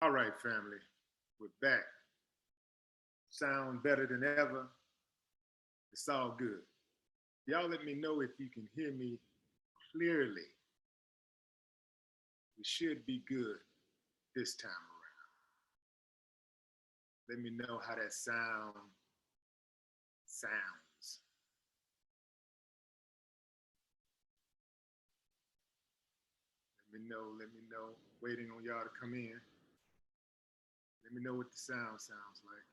All right, family, we're back. Sound better than ever. It's all good. Y'all let me know if you can hear me clearly. We should be good this time around. Let me know how that sounds. Let me know. Waiting on y'all to come in. Let me know what the sound sounds like.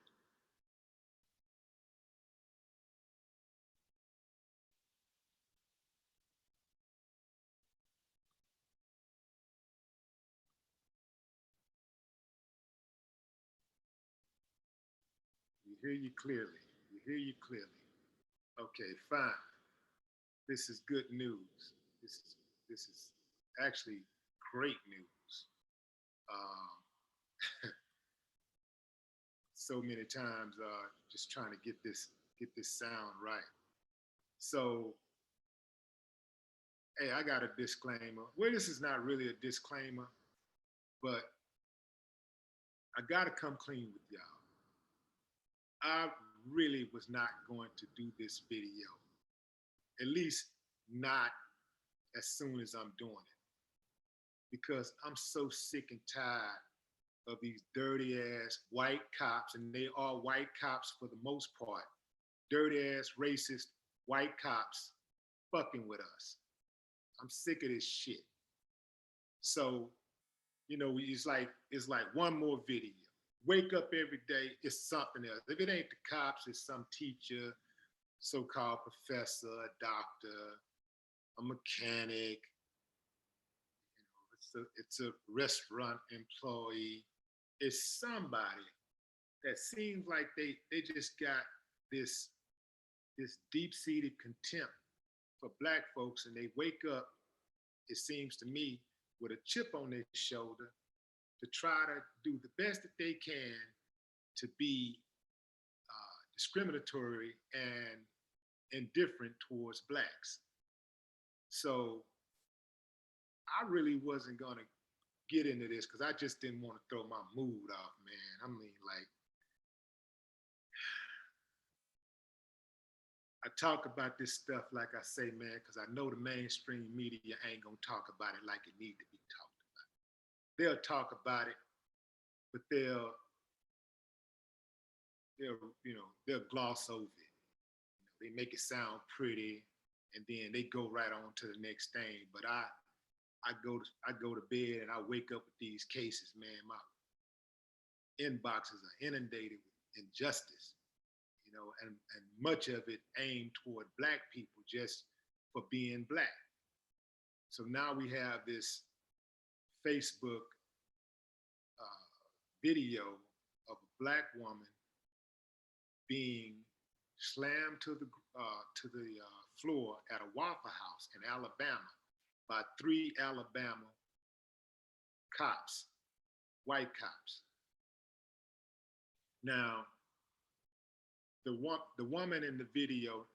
We hear you clearly. We hear you clearly. Okay, fine. This is good news. This is actually great news. So many times, just trying to get this sound right. So, hey, I got a disclaimer. Well, this is not really a disclaimer, but I gotta come clean with y'all. I really was not going to do this video, at least not as soon as I'm doing it, because I'm so sick and tired of these dirty ass white cops, and they are white cops for the most part, dirty ass racist white cops fucking with us. I'm sick of this shit. So, it's like one more video. Wake up every day, it's something else. If it ain't the cops, it's some teacher, so-called professor, a doctor, a mechanic, it's a restaurant employee. It's somebody that seems like they just got this deep-seated contempt for black folks, and they wake up, it seems to me, with a chip on their shoulder to try to do the best that they can to be discriminatory and indifferent towards blacks. So I really wasn't gonna get into this because I just didn't want to throw my mood off, man. I mean, like, I talk about this stuff, like I say, man, because I know the mainstream media ain't gonna talk about it like it need to be talked about. They'll talk about it, but they'll gloss over it. They make it sound pretty, and then they go right on to the next thing. But I go to bed and I wake up with these cases, man. My inboxes are inundated with injustice, and much of it aimed toward black people just for being black. So now we have this Facebook video of a black woman being slammed to the floor at a Waffle House in Alabama by three Alabama cops, white cops. Now, the woman in the video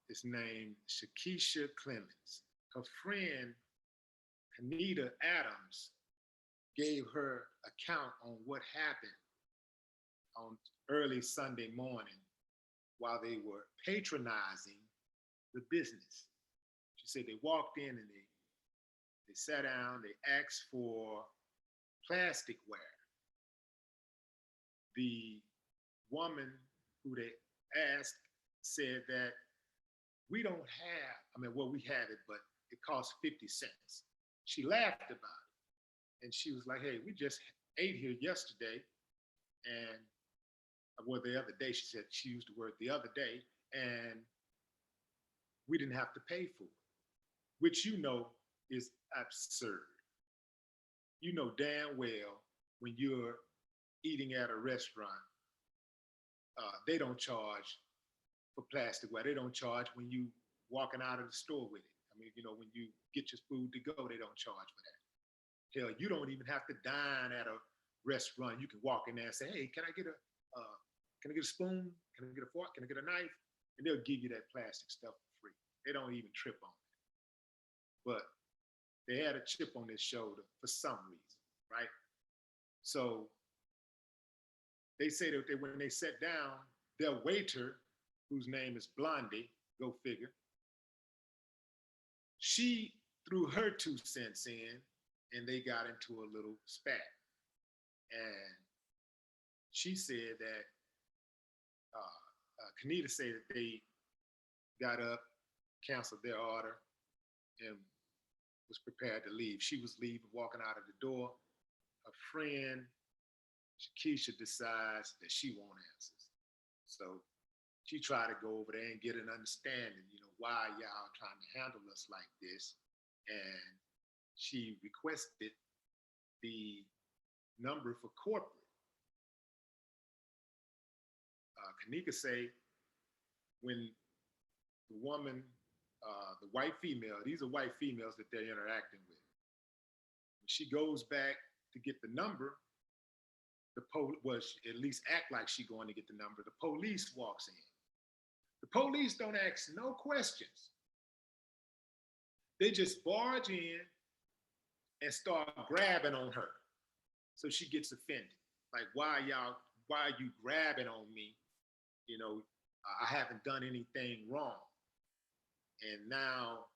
is named Shakisha Clemens. Her friend Kanita Adams gave her account on what happened on early Sunday morning while they were patronizing the business. She said they walked in and they sat down, they asked for plasticware. The woman who they asked said that we don't have, we have it, but it costs 50 cents. She laughed about it. And she was like, hey, we just ate here yesterday. And the other day, she said, she used the word the other day, and we didn't have to pay for it, which is absurd. You know damn well when you're eating at a restaurant, they don't charge for plasticware. They don't charge when you walking out of the store with it. When you get your food to go, they don't charge for that. Hell, you don't even have to dine at a restaurant. You can walk in there and say, hey, can I get a spoon? Can I get a fork? Can I get a knife? And they'll give you that plastic stuff for free. They don't even trip on it. But they had a chip on their shoulder for some reason, right? So they say that when they sat down, their waiter, whose name is Blondie, go figure, she threw her 2 cents in, and they got into a little spat. And she said that Kanita said that they got up, canceled their order, and was prepared to leave. She was leaving, walking out of the door. Her friend, Keisha, decides that she won't answer. So she tried to go over there and get an understanding, why y'all trying to handle us like this. And she requested the number for corporate. Kanika say when the woman, the white female, these are white females that they're interacting with. When she goes back to get the number, at least act like she going to get the number. The police walks in. The police don't ask no questions. They just barge in and start grabbing on her. So she gets offended. Like, why are you grabbing on me? I haven't done anything wrong. And now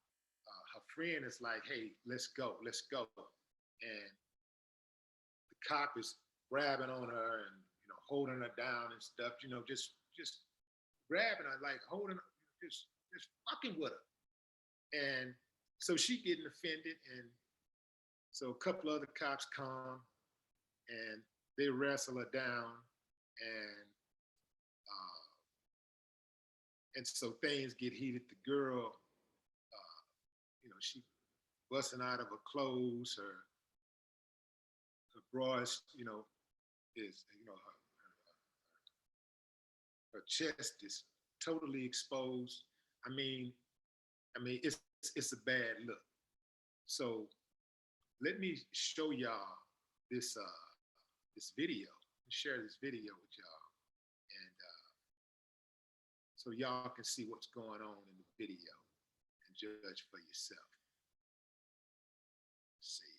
her friend is like, hey, let's go. And the cop is grabbing on her and, holding her down and stuff, just grabbing her, like holding her, just fucking with her. And so she getting offended. And so a couple other cops come and they wrestle her down. And so things get heated. The girl, she busting out of her clothes, her bra is, her chest is totally exposed. I mean, it's a bad look. So let me show y'all this video. Share this video with y'all, and so y'all can see what's going on in the video and judge for yourself. Let's see.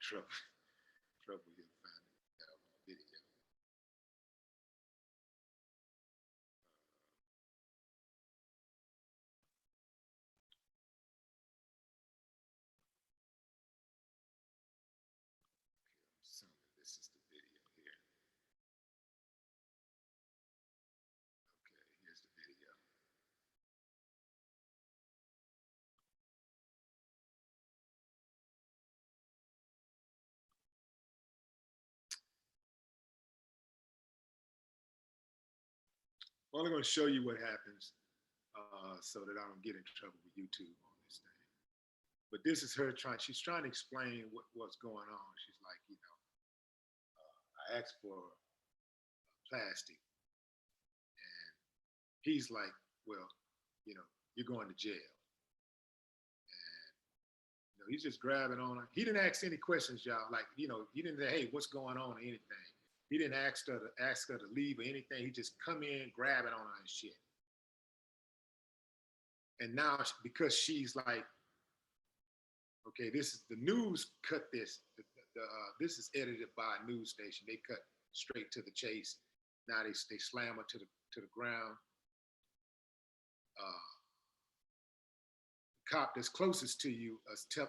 Trouble here finding video. This is the video here. Okay, here's the video. I'm only going to show you what happens so that I don't get in trouble with YouTube on this thing. But this is her she's trying to explain what's going on. She's like, I asked for plastic. And he's like, well, you're going to jail. And, he's just grabbing on her. He didn't ask any questions, y'all. Like, he didn't say, hey, what's going on or anything. He didn't ask her to leave or anything. He just come in, grabbing on her and shit. And now, because she's like, okay, this is the news. Cut this. This is edited by a news station. They cut straight to the chase. Now they slam her to the ground. The cop that's closest to you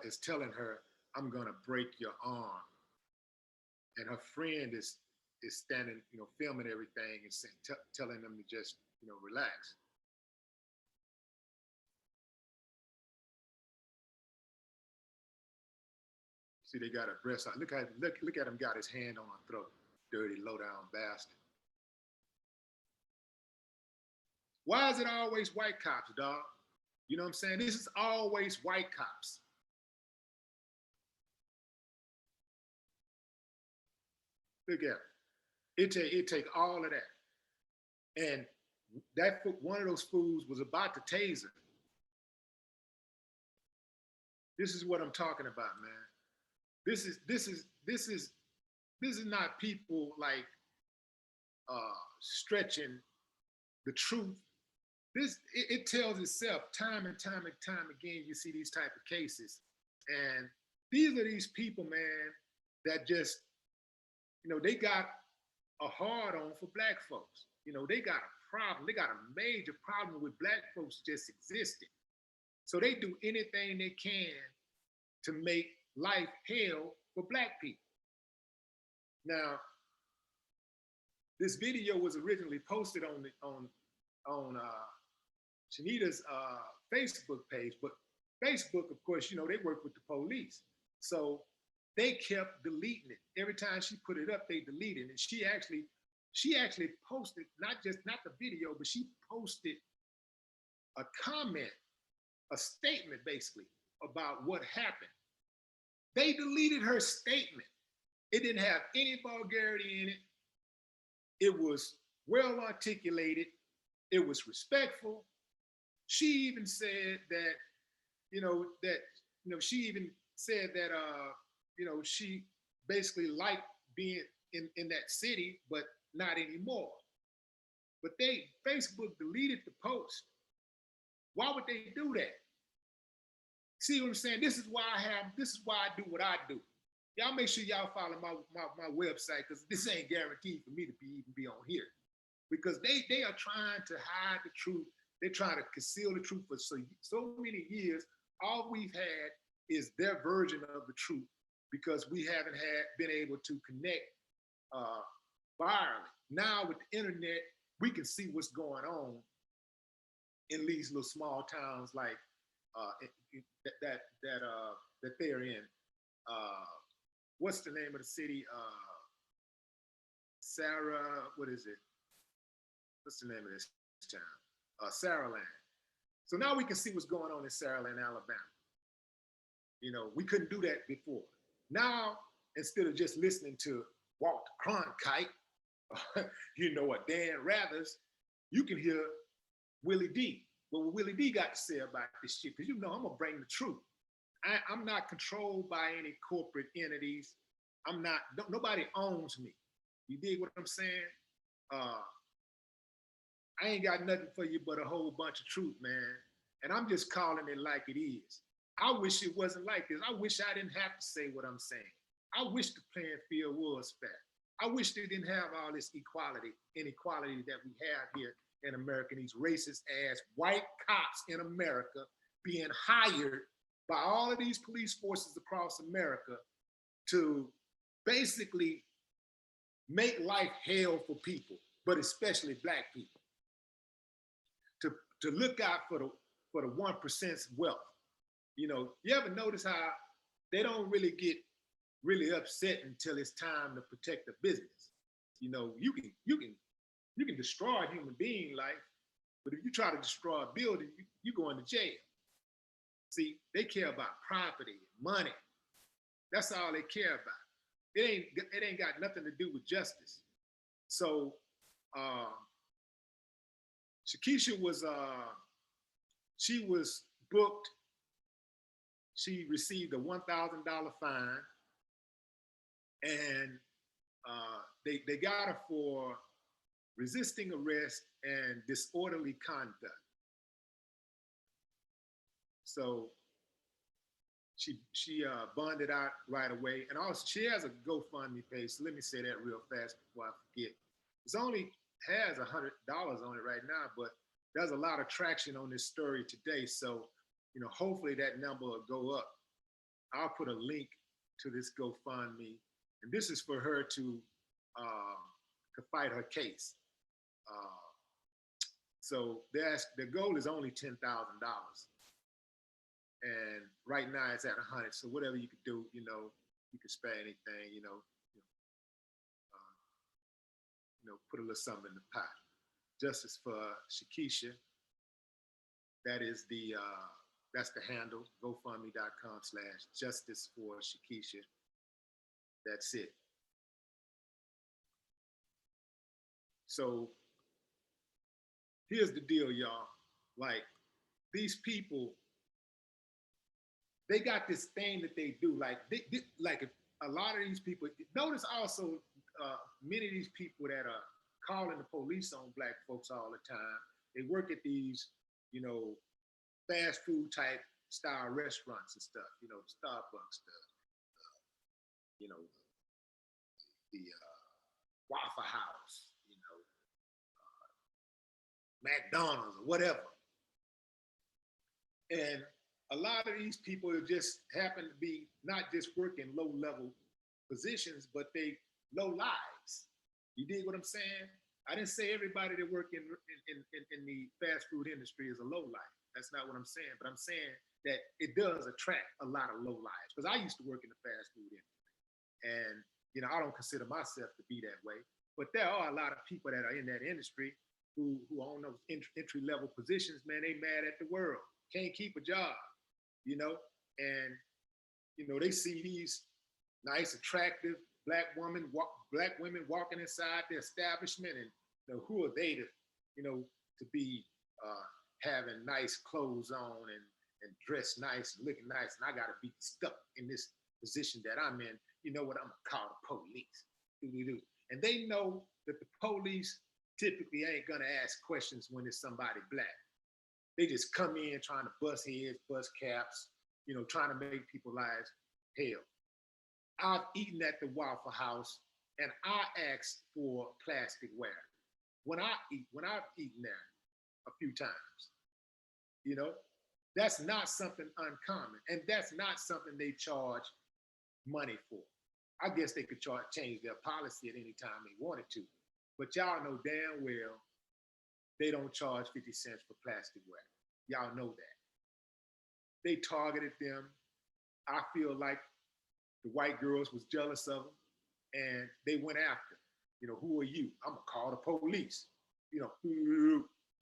is telling her, "I'm gonna break your arm." And her friend is standing, filming everything and telling them to just, relax. See, they got her breast out. Look at him, got his hand on her throat. Dirty, low-down bastard. Why is it always white cops, dog? You know what I'm saying? This is always white cops. Look at it. It take all of that, and that one of those fools was about to taser. This is what I'm talking about, man. This is not people like stretching the truth. It tells itself time and time and time again. You see these type of cases, and these are these people, man, that just they got a hard on for black folks. They got a problem. They got a major problem with black folks just existing. So they do anything they can to make life hell for black people. Now, this video was originally posted on Shanita's Facebook page, but Facebook, of course, they work with the police, so they kept deleting it. Every time she put it up, they deleted it. And she actually posted not the video, but she posted a comment, a statement basically about what happened. They deleted her statement. It didn't have any vulgarity in it. It was well articulated. It was respectful. She even said that, she even said that, she basically liked being in that city, but not anymore. But Facebook deleted the post. Why would they do that? See what I'm saying? This is why I do what I do. Y'all make sure y'all follow my website, because this ain't guaranteed for me to even be on here. Because they are trying to hide the truth. They're trying to conceal the truth for so many years. All we've had is their version of the truth, because we haven't been able to connect virally. Now with the internet, we can see what's going on in these little small towns like that they're in. What's the name of the city? Sarah, what is it? What's the name of this town? Saraland. So now we can see what's going on in Saraland, Alabama. We couldn't do that before. Now, instead of just listening to Walter Cronkite, or Dan Rathers, you can hear Willie D. What Willie D got to say about this shit, because I'm gonna bring the truth. I'm not controlled by any corporate entities. Nobody owns me. You dig what I'm saying? I ain't got nothing for you but a whole bunch of truth, man. And I'm just calling it like it is. I wish it wasn't like this. I wish I didn't have to say what I'm saying. I wish the playing field was fair. I wish they didn't have all this inequality that we have here in America, these racist ass white cops in America being hired by all of these police forces across America to basically make life hell for people, but especially black people. To look out for the 1%'s wealth. You ever notice how they don't really get really upset until it's time to protect the business? You can destroy a human being life, but if you try to destroy a building, you go into jail. See, they care about property, money. That's all they care about. It ain't got nothing to do with justice. So Shakisha she was booked. She received a $1,000 fine, and they got her for resisting arrest and disorderly conduct. So she bonded out right away, and also she has a GoFundMe page. So let me say that real fast before I forget. It's only has $100 on it right now, but there's a lot of traction on this story today. So hopefully that number will go up. I'll put a link to this GoFundMe, and this is for her to fight her case. So the goal is only $10,000, and right now it's at 100. So whatever you could do, you can spare anything, put a little something in the pot. Justice for Shakisha. That is that's the handle, gofundme.com/justice for Shakisha. That's it. So here's the deal, y'all. Like these people, they got this thing that they do. Like like a lot of these people. Notice also many of these people that are calling the police on black folks all the time. They work at these, you know, fast food type style restaurants and stuff. You know, Starbucks, you know, the Waffle House, you know, McDonald's or whatever. And a lot of these people just happen to be not just working low level positions, but they low lives. You dig what I'm saying? I didn't say everybody that work in the fast food industry is a low life. That's not what I'm saying. But I'm saying that it does attract a lot of low lives. Because I used to work in the fast food industry. And, you know, I don't consider myself to be that way. But there are a lot of people that are in that industry who own those entry level positions, man, they mad at the world. Can't keep a job, you know? And, you know, they see these nice, attractive black women walking inside the establishment, and you know, who are they to, you know, to be having nice clothes on and dress nice and looking nice, and I gotta be stuck in this position that I'm in. You know what? I'm gonna call the police. And they know that the police typically ain't gonna ask questions when it's somebody black. They just come in trying to bust heads, bust caps, you know, trying to make people's lives hell. I've eaten at the Waffle House and I asked for plasticware. When I've eaten there a few times, you know, that's not something uncommon, and that's not something they charge money for. I guess they could change their policy at any time they wanted to, but y'all know damn well they don't charge 50 cents for plasticware. Y'all know that. They targeted them. I feel like the white girls was jealous of them, and they went after them. You know, who are you? I'm gonna call the police. You know,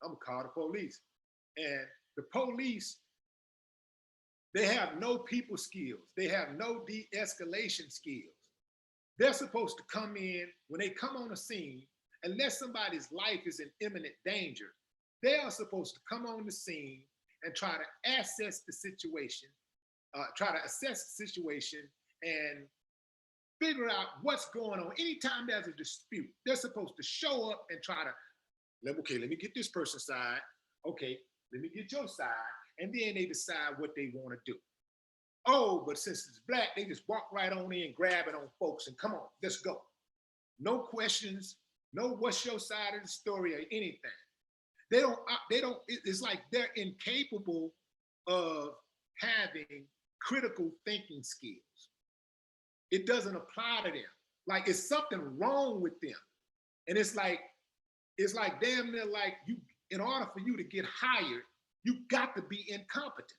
I'm gonna call the police. And the police, they have no people skills. They have no de-escalation skills. They're supposed to come in, when they come on a scene, unless somebody's life is in imminent danger, they are supposed to come on the scene and try to assess the situation, and figure out what's going on. Anytime there's a dispute, they're supposed to show up and try to, okay, let me get this person's side. Okay, let me get your side. And then they decide what they want to do. Oh, but since it's black, they just walk right on in, grab it on folks, and come on, let's go. No questions, no what's your side of the story or anything. They don't, it's like they're incapable of having critical thinking skills. It doesn't apply to them. Like it's something wrong with them. And it's like damn near like you, in order for you to get hired, you got to be incompetent.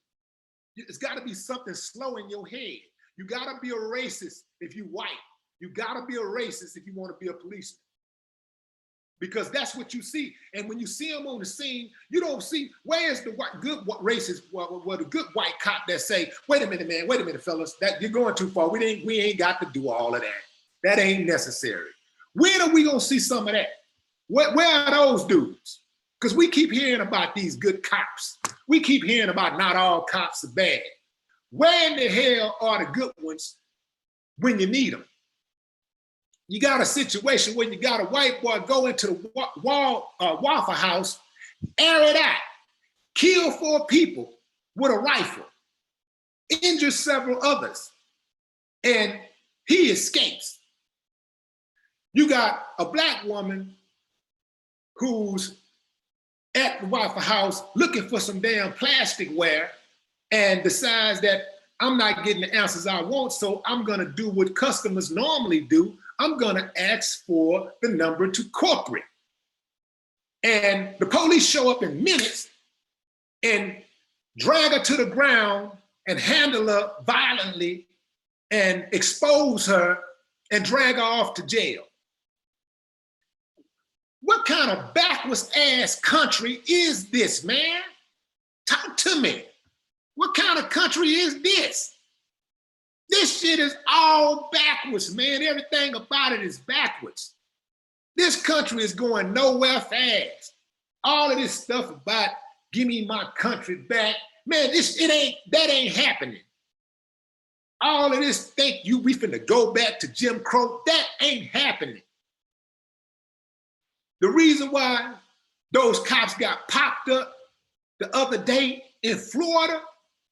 It's got to be something slow in your head. You got to be a racist if you white. You got to be a racist if you want to be a policeman. Because that's what you see. And when you see them on the scene, you don't see, where's the good racist, the good white cop that say, wait a minute, man, wait a minute, fellas, that you're going too far. We ain't got to do all of that. That ain't necessary. When are we gonna see some of that? Where are those dudes? Because we keep hearing about these good cops. We keep hearing about not all cops are bad. Where in the hell are the good ones when you need them? You got a situation where you got a white boy go into the Waffle House, air it out, kill 4 people with a rifle, injure several others, and he escapes. You got a black woman who's at the Waffle House looking for some damn plasticware and decides that I'm not getting the answers I want, so I'm gonna do what customers normally do. I'm gonna ask for the number to corporate. And the police show up in minutes and drag her to the ground and handle her violently and expose her and drag her off to jail. What kind of backwards ass country is this, man? Talk to me. What kind of country is this? This shit is all backwards, man. Everything about it is backwards. This country is going nowhere fast. All of this stuff about give me my country back, man, that ain't happening. All of this, we finna go back to Jim Crow, that ain't happening. The reason why those cops got popped up the other day in Florida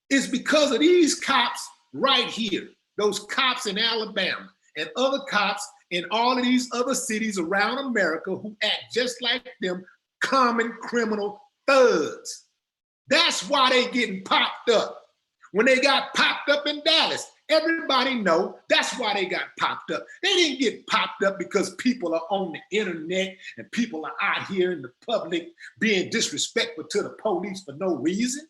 is because of these cops right here, those cops in Alabama and other cops in all of these other cities around America who act just like them, common criminal thugs. That's why they getting popped up. When they got popped up in Dallas, everybody know that's why they got popped up. They didn't get popped up because people are on the internet and people are out here in the public being disrespectful to the police for no reason.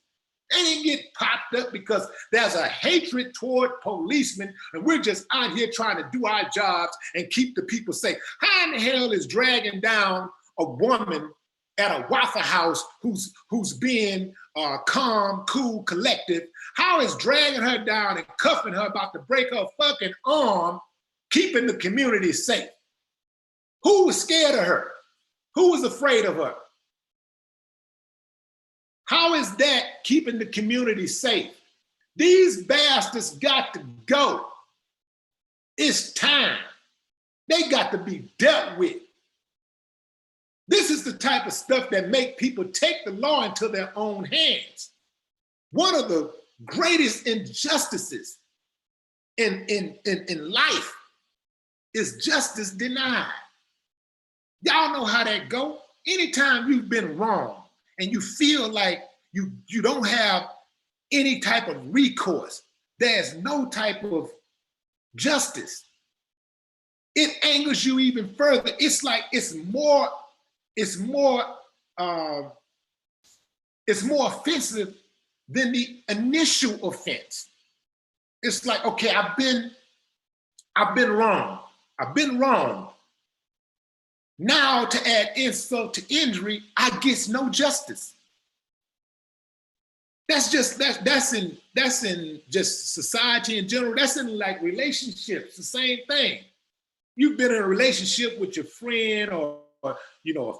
They didn't get popped up because there's a hatred toward policemen and we're just out here trying to do our jobs and keep the people safe. How in the hell is dragging down a woman at a Waffle House who's being calm, cool, collective? How is dragging her down and cuffing her about to break her fucking arm, keeping the community safe? Who was scared of her? Who was afraid of her? How is that keeping the community safe? These bastards got to go. It's time. They got to be dealt with. This is the type of stuff that make people take the law into their own hands. One of the greatest injustices in life is justice denied. Y'all know how that go. Anytime you've been wrong and you feel like you don't have any type of recourse, there's no type of justice, it angers you even further. It's like it's more offensive than the initial offense. It's like, okay, I've been wrong. I've been wrong. Now to add insult to injury, I get no justice. That's in just society in general. That's in like relationships, the same thing. You've been in a relationship with your friend or a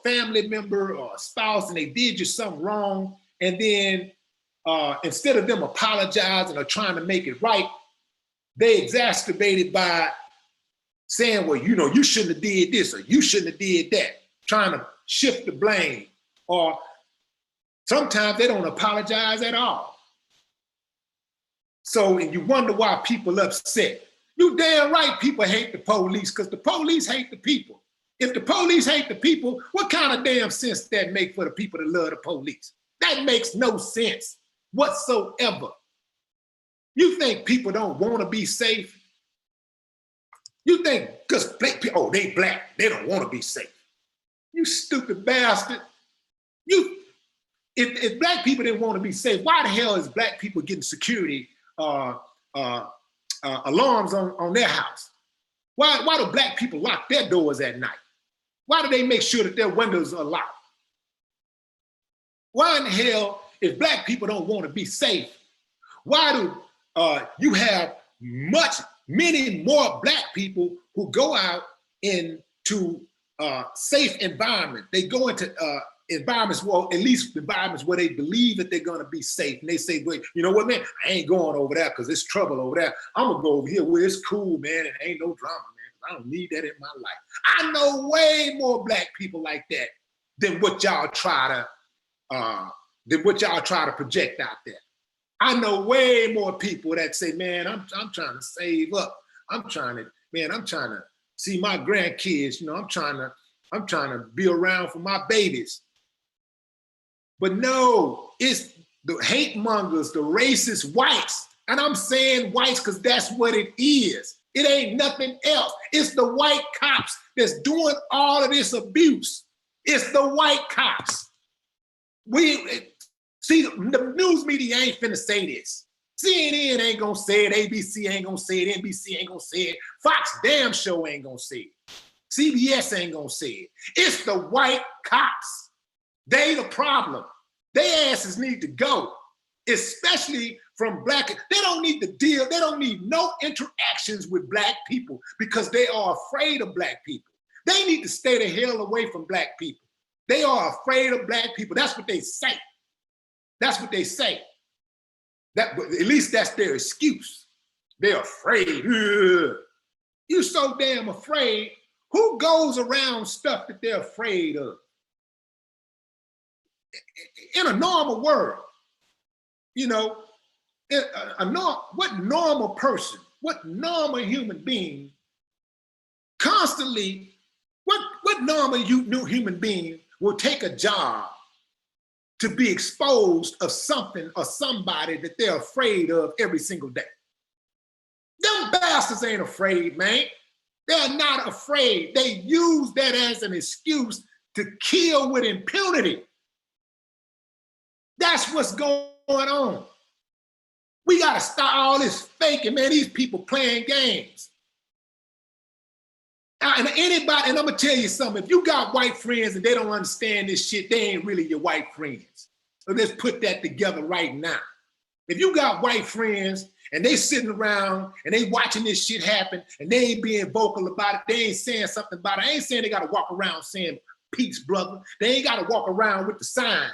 family member or a spouse, and they did you something wrong, and then instead of them apologizing or trying to make it right, they exacerbate it by saying, well, you shouldn't have did this or you shouldn't have did that, trying to shift the blame. Or sometimes they don't apologize at all. So, and you wonder why people upset. You damn right people hate the police, because the police hate the people. If the police hate the people, what kind of damn sense that make for the people that love the police? That makes no sense whatsoever. You think people don't want to be safe? You think because black people, they black, they don't want to be safe. You stupid bastard. If black people didn't want to be safe, why the hell is black people getting security alarms on their house? Why do black people lock their doors at night? Why do they make sure that their windows are locked? Why in the hell, if black people don't want to be safe, why do you have many more black people who go out into safe environments? They go into environments, well, at least environments where they believe that they're going to be safe. And they say, wait, you know what, man? I ain't going over there because it's trouble over there. I'm going to go over here where it's cool, man, and ain't no drama, man. I don't need that in my life. I know way more black people like that than what y'all try to project out there. I know way more people that say, man, I'm trying to save up. I'm trying to see my grandkids. I'm trying to be around for my babies. But no, it's the hate mongers, the racist whites. And I'm saying whites because that's what it is. It ain't nothing else. It's the white cops that's doing all of this abuse. It's the white cops. See, the news media ain't finna say this. CNN ain't gonna say it. ABC ain't gonna say it. NBC ain't gonna say it. Fox damn show ain't gonna say it. CBS ain't gonna say it. It's the white cops. They the problem. Their asses need to go, especially from black. They don't need to deal. They don't need no interactions with black people because they are afraid of black people. They need to stay the hell away from black people. They are afraid of black people. That's what they say. That's what they say. At least that's their excuse. They're afraid. Ugh. You so damn afraid. Who goes around stuff that they're afraid of? In a normal world, you know, what normal person, what normal human being constantly, what normal new human being will take a job to be exposed of something or somebody that they're afraid of every single day? Them bastards ain't afraid, man. They're not afraid. They use that as an excuse to kill with impunity. That's what's going on. We got to stop all this faking, man. These people playing games. And anybody, and I'm going to tell you something. If you got white friends and they don't understand this shit, they ain't really your white friends. So let's put that together right now. If you got white friends and they sitting around and they watching this shit happen and they ain't being vocal about it, they ain't saying something about it. I ain't saying they got to walk around saying, peace, brother. They ain't got to walk around with the sign.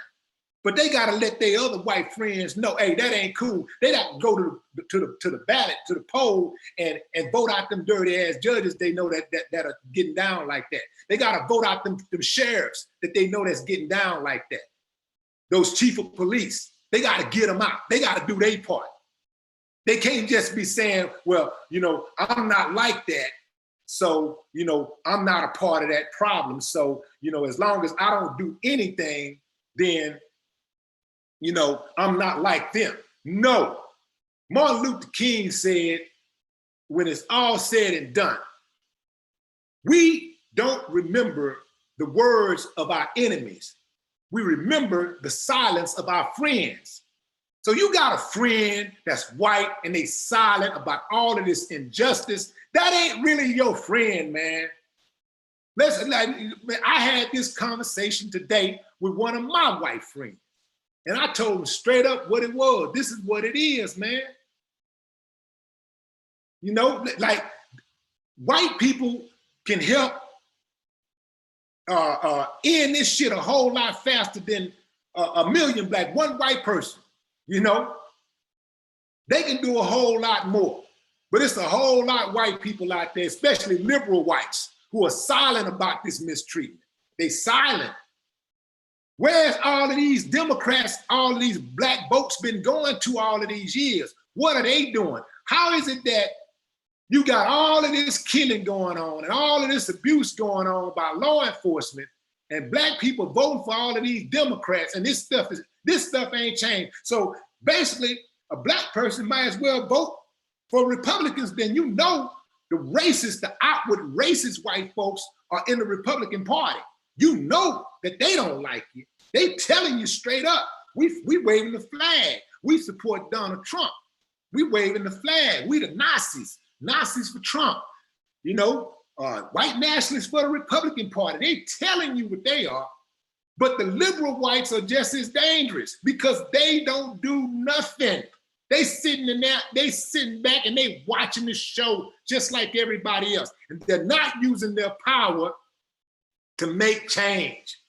But they got to let their other white friends know, hey, that ain't cool. They got to go to the ballot, to the poll, and vote out them dirty ass judges they know that are getting down like that. They got to vote out them sheriffs that they know that's getting down like that. Those chief of police, they got to get them out. They got to do their part. They can't just be saying, well, you know, I'm not like that. So, you know, I'm not a part of that problem. So, you know, as long as I don't do anything, then, you know, I'm not like them. No. Martin Luther King said, when it's all said and done, we don't remember the words of our enemies. We remember the silence of our friends. So you got a friend that's white and they silent about all of this injustice. That ain't really your friend, man. Listen, like, I had this conversation today with one of my white friends. And I told him straight up what it was. This is what it is, man. You know, like white people can help end this shit a whole lot faster than a million black, one white person, you know? They can do a whole lot more. But it's a whole lot white people out there, especially liberal whites, who are silent about this mistreatment. They silent. Where's all of these Democrats, all of these black votes been going to all of these years? What are they doing? How is it that you got all of this killing going on and all of this abuse going on by law enforcement and black people voting for all of these Democrats, and this stuff ain't changed? So basically, a black person might as well vote for Republicans. Then you know the racist, the outward racist white folks are in the Republican Party. You know that they don't like you. They telling you straight up, we waving the flag. We support Donald Trump. We waving the flag. We the Nazis. Nazis for Trump. You know, white nationalists for the Republican Party. They telling you what they are. But the liberal whites are just as dangerous because they don't do nothing. They sitting in there, they sitting back and they watching the show just like everybody else. And they're not using their power to make change.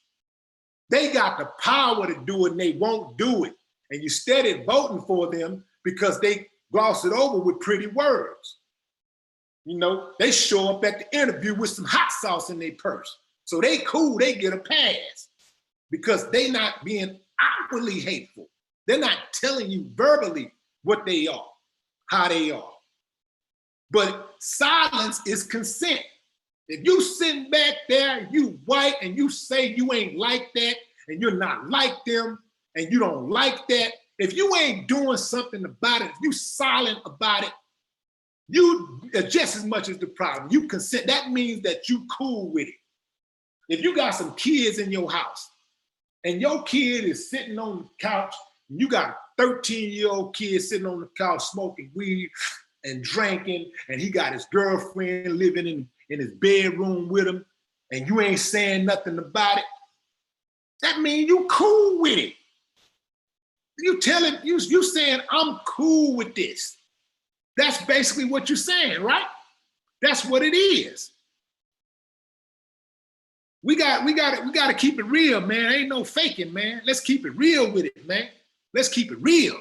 They got the power to do it and they won't do it. And you steady voting for them because they gloss it over with pretty words. You know, they show up at the interview with some hot sauce in their purse. So they cool, they get a pass because they not being outwardly hateful. They're not telling you verbally what they are, how they are. But silence is consent. If you sitting back there, you white, and you say you ain't like that, and you're not like them, and you don't like that, if you ain't doing something about it, if you silent about it, you are just as much as the problem. You consent. That means that you cool with it. If you got some kids in your house, and your kid is sitting on the couch, and you got a 13-year-old kid sitting on the couch smoking weed and drinking, and he got his girlfriend living in his bedroom with him, and you ain't saying nothing about it, that means you cool with it. You telling, you saying, I'm cool with this. That's basically what you're saying, right? That's what it is. We got to keep it real, man. Ain't no faking, man. Let's keep it real with it, man. Let's keep it real.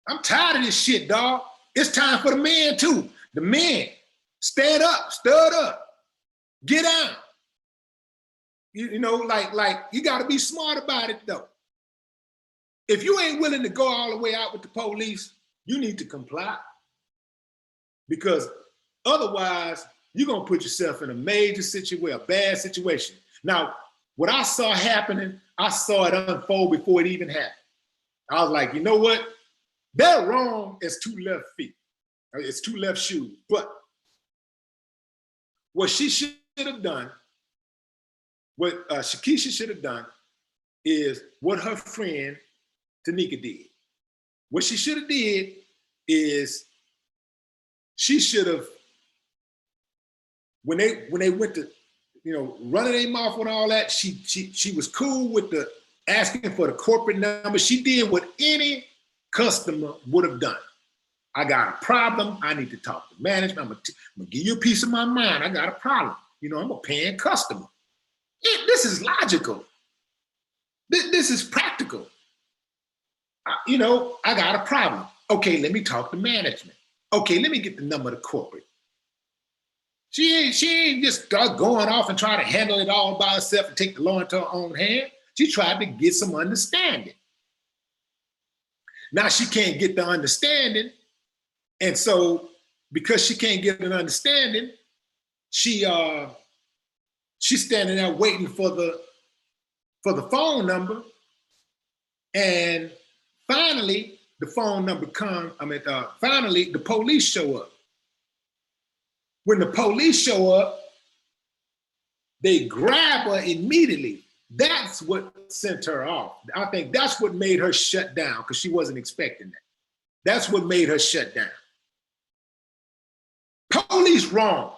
I'm tired of this shit, dog. It's time for the men too. The men, stand up, stud up, get down. You know, like you got to be smart about it though. If you ain't willing to go all the way out with the police, you need to comply. Because otherwise, you're going to put yourself in a major situation, a bad situation. Now, what I saw happening, I saw it unfold before it even happened. I was like, you know what? They're wrong as two left feet. It's two left shoes. But what she should have done, what Shakisha should have done, is what her friend Tanika did. What she should have did is she should have, when they went to, you know, running their mouth and all that, she was cool with the asking for the corporate number. She did what any customer would have done. I got a problem. I need to talk to management. I'm gonna give you a piece of my mind. I got a problem. You know, I'm a paying customer. This is logical. This is practical. You know, I got a problem. Okay, let me talk to management. Okay, let me get the number to corporate. She ain't just start going off and try to handle it all by herself and take the law into her own hand. She tried to get some understanding. Now she can't get the understanding. And so because she can't get an understanding, she's standing there waiting for the phone number. And finally, the phone number comes. Finally, the police show up. When the police show up, they grab her immediately. That's what sent her off. I think that's what made her shut down, because she wasn't expecting that. That's what made her shut down. Police wrong.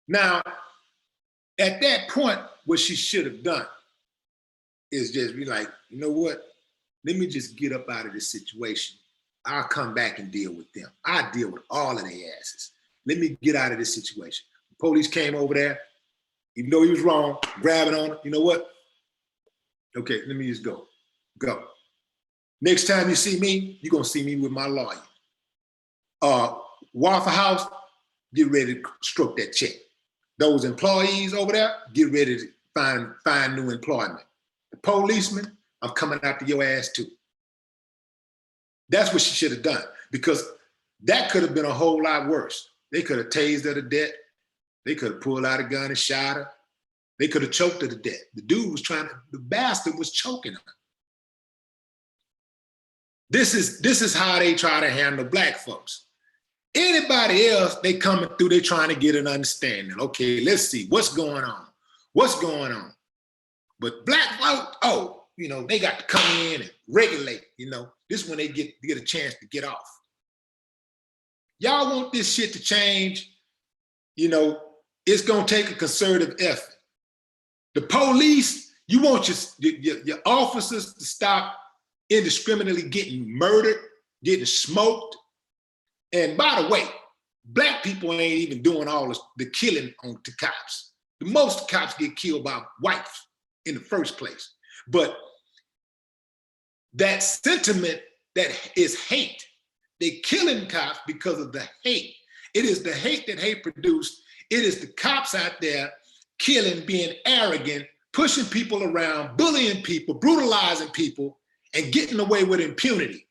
Now, at that point, what she should have done is just be like, you know what? Let me just get up out of this situation. I'll come back and deal with them. I deal with all of their asses. Let me get out of this situation. The police came over there, even though he was wrong, grabbing on her. You know what? Okay, let me just go. Go. Next time you see me, you're gonna see me with my lawyer. Waffle House, get ready to stroke that check. Those employees over there, get ready to find new employment. The policeman, I'm coming after your ass too. That's what she should have done, because that could have been a whole lot worse. They could have tased her to death. They could have pulled out a gun and shot her. They could have choked her to death. The bastard was choking her. This is how they try to handle black folks. Anybody else, they coming through, they trying to get an understanding. Okay, let's see, what's going on? What's going on? But black folk, oh, you know, they got to come in and regulate, you know. This is when they get a chance to get off. Y'all want this shit to change, you know, it's gonna take a concerted effort. The police, you want your officers to stop indiscriminately getting murdered, getting smoked. And by the way, black people ain't even doing all the killing to cops. The most cops get killed by whites in the first place. But that sentiment that is hate, they killing cops because of the hate. It is the hate that hate produced. It is the cops out there killing, being arrogant, pushing people around, bullying people, brutalizing people, and getting away with impunity.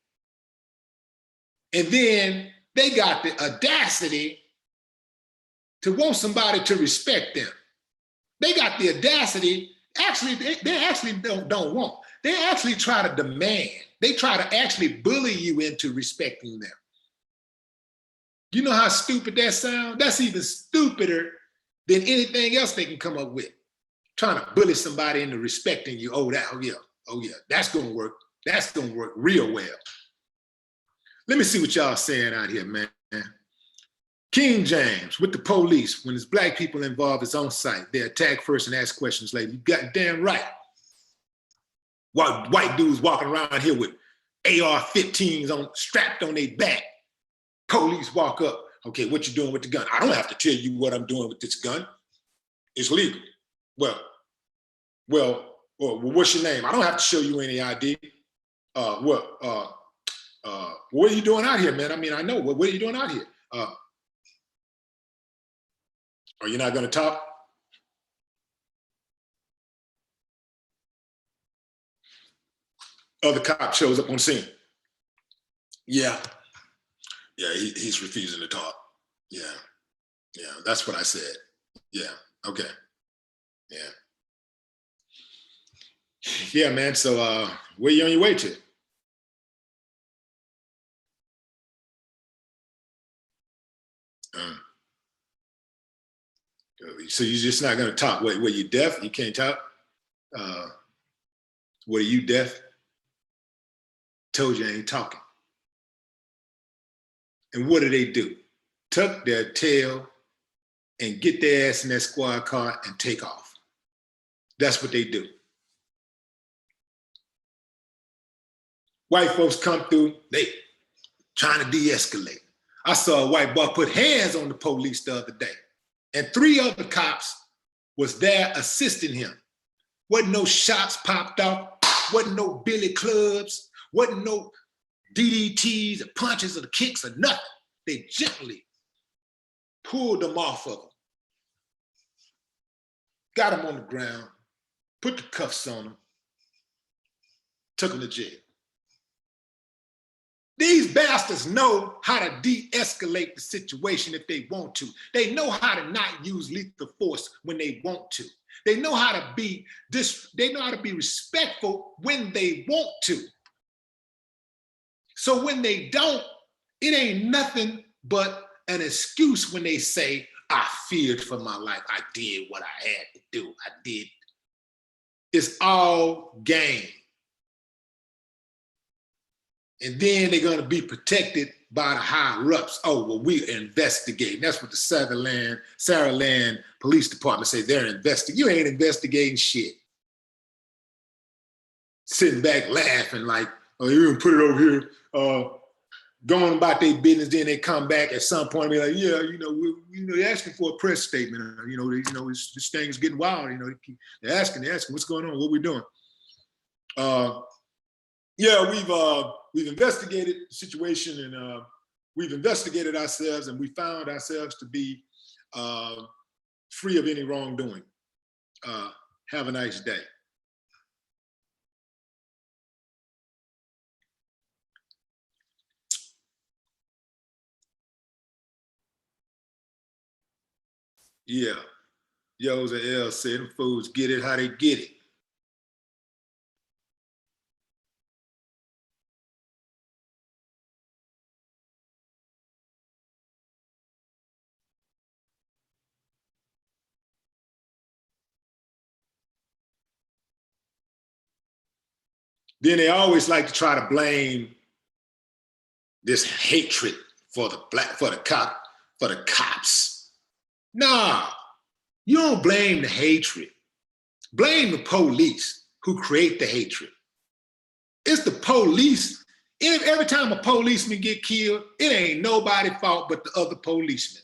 And then they got the audacity to want somebody to respect them. They got the audacity, actually, they actually don't want. They actually try to demand. They try to actually bully you into respecting them. You know how stupid that sounds? That's even stupider than anything else they can come up with. Trying to bully somebody into respecting you. Oh yeah, that's gonna work. That's gonna work real well. Let me see what y'all saying out here, man. King James, with the police, when there's black people involved, it's on site. They attack first and ask questions later. You got damn right. White dudes walking around here with AR-15s strapped on their back. Police walk up. Okay, what you doing with the gun? I don't have to tell you what I'm doing with this gun. It's legal. Well, well, what's your name? I don't have to show you any ID. What are you doing out here, man? I mean, I know. What are you doing out here? Are you not going to talk? Other cop shows up on scene. Yeah, yeah, he's refusing to talk. Yeah, yeah, that's what I said. Yeah, okay, yeah, yeah, man. So, where you on your way to? Uh, so you're just not going to talk? Wait, were you deaf? You can't talk? Uh, what are you deaf? Told you I ain't talking. And what do? Tuck their tail and get their ass in that squad car and take off. That's what they do. White folks come through, they trying to de-escalate. I saw a white boy put hands on the police the other day, and 3 other cops was there assisting him. Wasn't no shots popped off, wasn't no billy clubs, wasn't no DDTs or punches or kicks or nothing. They gently pulled them off of him, got him on the ground, put the cuffs on him, took him to jail. These bastards know how to de-escalate the situation if they want to. They know how to not use lethal force when they want to. They know how to be respectful when they want to. So when they don't, it ain't nothing but an excuse when they say, I feared for my life. I did what I had to do. I did. It's all game. And then they're going to be protected by the higher ups. Oh, well, we're investigating. That's what the Saraland Police Department say. They're investigating. You ain't investigating shit. Sitting back laughing like, oh, you're going to put it over here, going about their business. Then they come back at some point and be like, yeah, they're asking for a press statement. This thing is getting wild. They're asking, what's going on? What we doing? Yeah, we've investigated the situation, and we've investigated ourselves, and we found ourselves to be free of any wrongdoing. Have a nice day. Yeah, Yo's and L said them fools get it how they get it. Then they always like to try to blame this hatred for the cops. Nah, you don't blame the hatred. Blame the police who create the hatred. It's the police. Every time a policeman get killed, it ain't nobody's fault but the other policeman.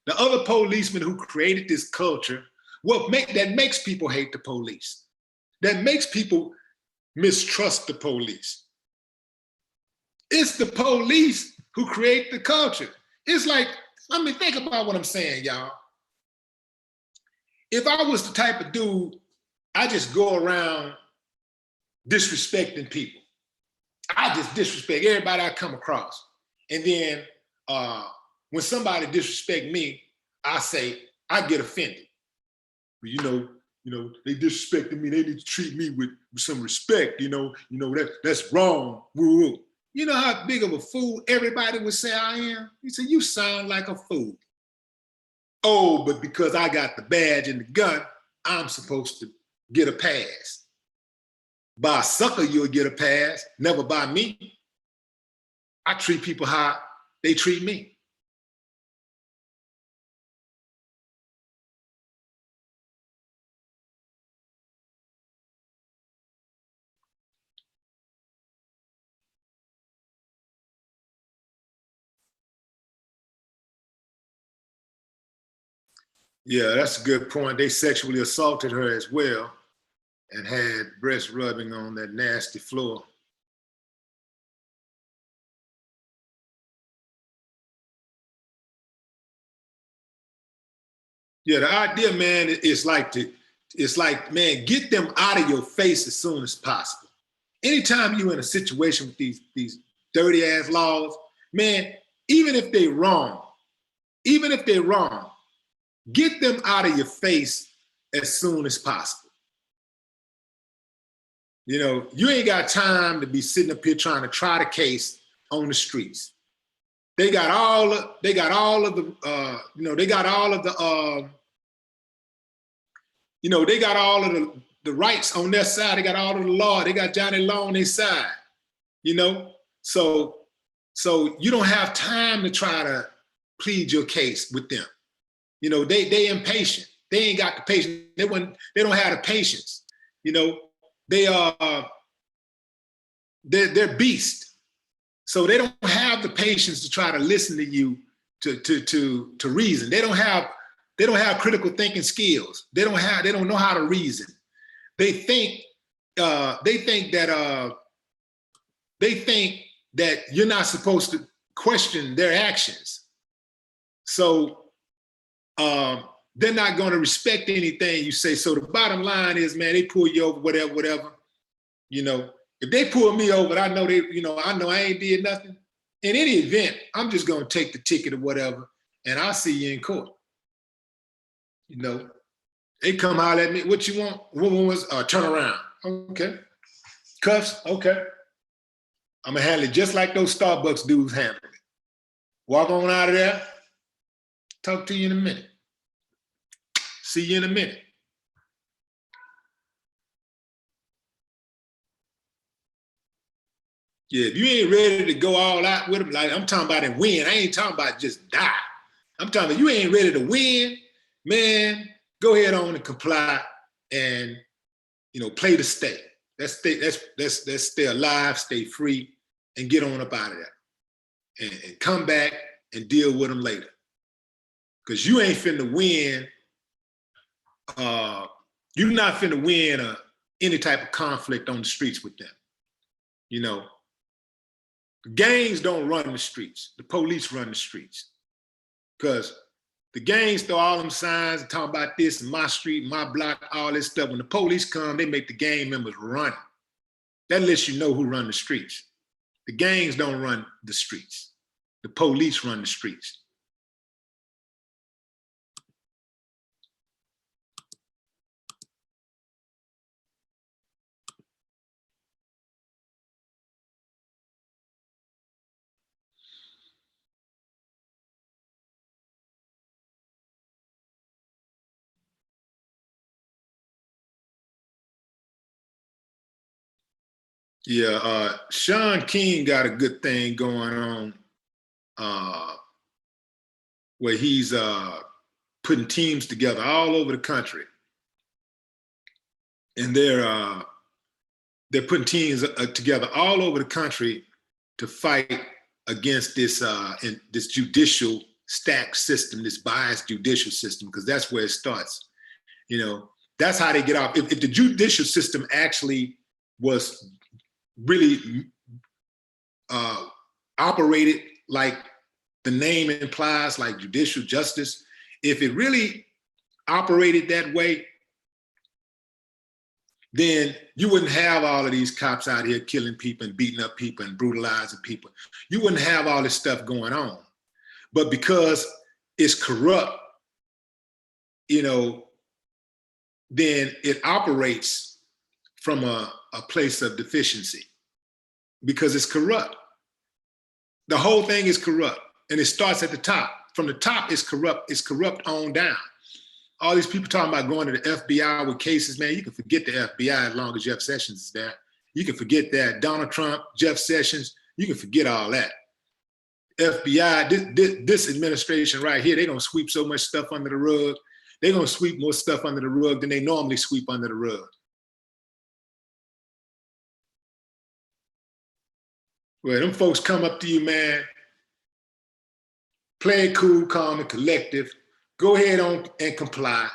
The other policeman who created this culture, that makes people hate the police. That makes people mistrust the police. It's the police who create the culture. It's like, think about what I'm saying, y'all. If I was the type of dude, I just go around disrespecting people. I just disrespect everybody I come across. And then when somebody disrespect me, I get offended. They disrespecting me. They need to treat me with some respect. That's wrong. Woo-woo. You know how big of a fool everybody would say I am? He said, you sound like a fool. Oh, but because I got the badge and the gun, I'm supposed to get a pass. By a sucker, you'll get a pass, never by me. I treat people how they treat me. Yeah, that's a good point. They sexually assaulted her as well and had breast rubbing on that nasty floor. Yeah, the idea, man, it's like, man, get them out of your face as soon as possible. Anytime you're in a situation with these dirty ass laws, man, even if they're wrong, even if they're wrong, get them out of your face as soon as possible. You know, you ain't got time to be sitting up here trying to try the case on the streets. They got all of the you know, they got all of the you know, they got all of the rights on their side. They got all of the law. They got Johnny Law on their side, you know? So you don't have time to try to plead your case with them. You know, they impatient. They ain't got the patience. They don't have the patience. You know, they are they're beasts. So they don't have the patience to try to listen to you to reason. They don't have critical thinking skills. They don't know how to reason. They think that you're not supposed to question their actions. So they're not going to respect anything you say. So the bottom line is, man, they pull you over, whatever. You know, if they pull me over, I know I ain't did nothing. In any event, I'm just going to take the ticket or whatever, and I'll see you in court. You know, they come holler at me, what you want? Woman was turn around. Okay. Cuffs, okay. I'm gonna handle it just like those Starbucks dudes handle it. Walk on out of there. Talk to you in a minute. See you in a minute. Yeah, if you ain't ready to go all out with them, like I'm talking about and win. I ain't talking about just die. I'm talking about you ain't ready to win, man. Go ahead on and comply and play to stay. Let's stay alive, stay free, and get on up out of there. And come back and deal with them later. Because you ain't finna win, you're not finna win any type of conflict on the streets with them. You know, gangs don't run the streets. The police run the streets. Because the gangs throw all them signs and talk about this and my street, my block, all this stuff. When the police come, they make the gang members run. That lets you know who run the streets. The gangs don't run the streets. The police run the streets. Yeah, Sean King got a good thing going on where he's putting teams together all over the country. And they're putting teams together all over the country to fight against this this judicial stack system, this biased judicial system, because that's where it starts. You know, that's how they get off. If the judicial system actually was really operated like the name implies, like judicial justice, if it really operated that way, then you wouldn't have all of these cops out here killing people and beating up people and brutalizing people. You wouldn't have all this stuff going on. But because it's corrupt, then it operates from a place of deficiency because it's corrupt. The whole thing is corrupt, and it starts at the top. From the top, it's corrupt on down. All these people talking about going to the FBI with cases, man, you can forget the FBI as long as Jeff Sessions is there. You can forget that. Donald Trump, Jeff Sessions, you can forget all that. FBI, this administration right here, they're going to sweep so much stuff under the rug. They're going to sweep more stuff under the rug than they normally sweep under the rug. Well, them folks come up to you, man, play it cool, calm, and collective, go ahead on and comply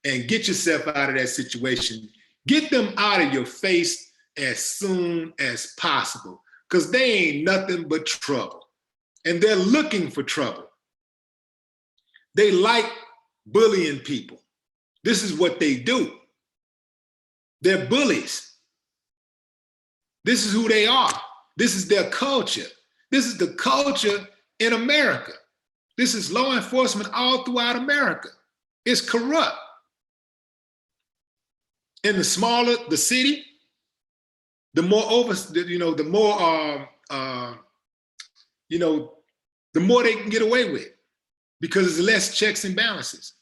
and get yourself out of that situation. Get them out of your face as soon as possible, because they ain't nothing but trouble. And they're looking for trouble. They like bullying people. This is what they do. They're bullies. This is who they are. This is their culture. This is the culture in America. This is law enforcement all throughout America. It's corrupt. And the smaller the city, the more the more they can get away with, because there's less checks and balances.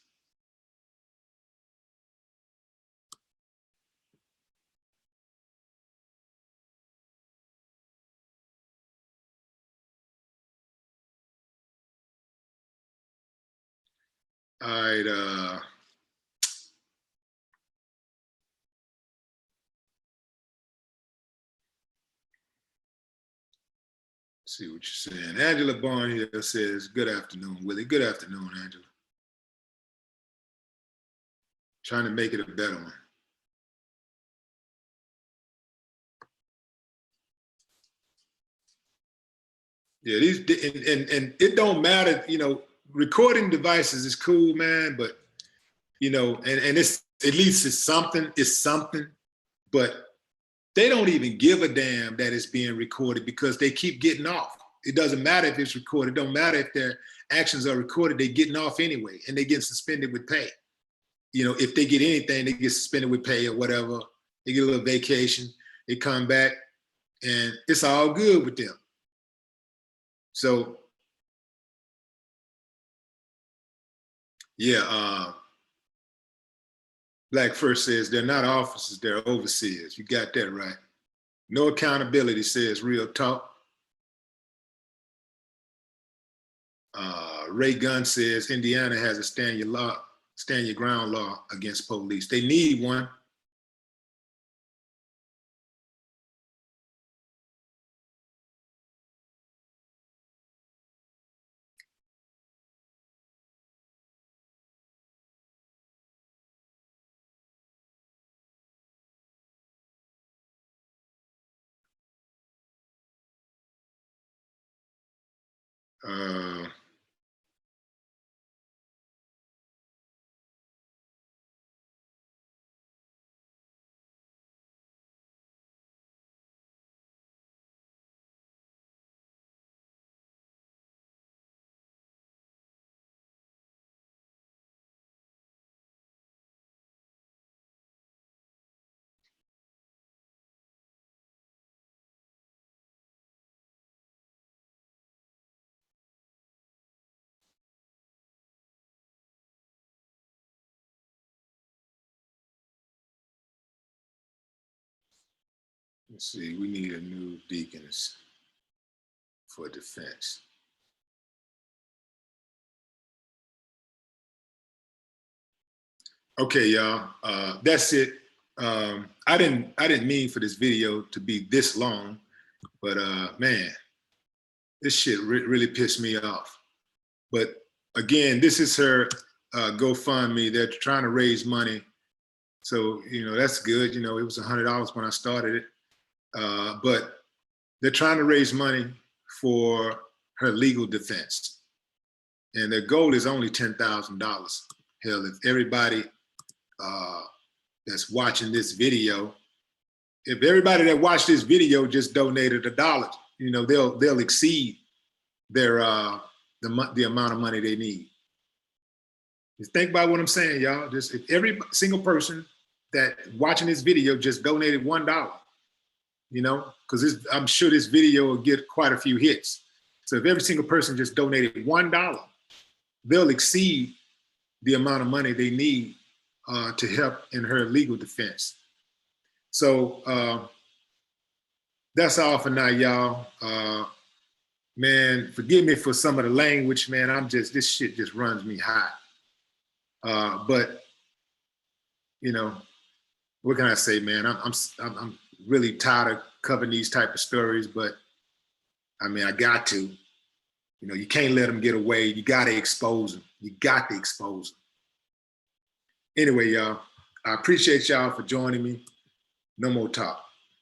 All right. See what you're saying. Angela Barn here says, good afternoon, Willie. Good afternoon, Angela. Trying to make it a better one. Yeah, and it don't matter, recording devices is cool, man, but and it's, at least it's something, but they don't even give a damn that it's being recorded, because they keep getting off. It doesn't matter if it's recorded. It don't matter if their actions are recorded. They're getting off anyway, and they get suspended with pay. If they get anything, they get suspended with pay or whatever. They get a little vacation. They come back, and it's all good with them. So, yeah, Black First says they're not officers, they're overseers. You got that right. No accountability, says Real Talk. Ray Gunn says Indiana has a stand your ground law against police. They need one. Let's see, we need a new deacons for defense. Okay, y'all, that's it. I didn't mean for this video to be this long, but man, this shit really pissed me off. But again, this is her GoFundMe. They're trying to raise money, so that's good. It was $100 when I started it, but they're trying to raise money for her legal defense, and their goal is only $10,000. Hell, if everybody that's watching this video, if everybody that watched this video just donated $1, they'll exceed their the amount of money they need. Just think about what I'm saying, y'all. Just if every single person that watching this video just donated $1, because I'm sure this video will get quite a few hits. So if every single person just donated $1, they'll exceed the amount of money they need to help in her legal defense. So that's all for now, y'all. Man, forgive me for some of the language, man. This shit just runs me hot. But what can I say, man? I'm really tired of covering these type of stories, but I mean, I got to. You know, you can't let them get away. You got to expose them. You got to expose them. Anyway, y'all, I appreciate y'all for joining me. No more talk.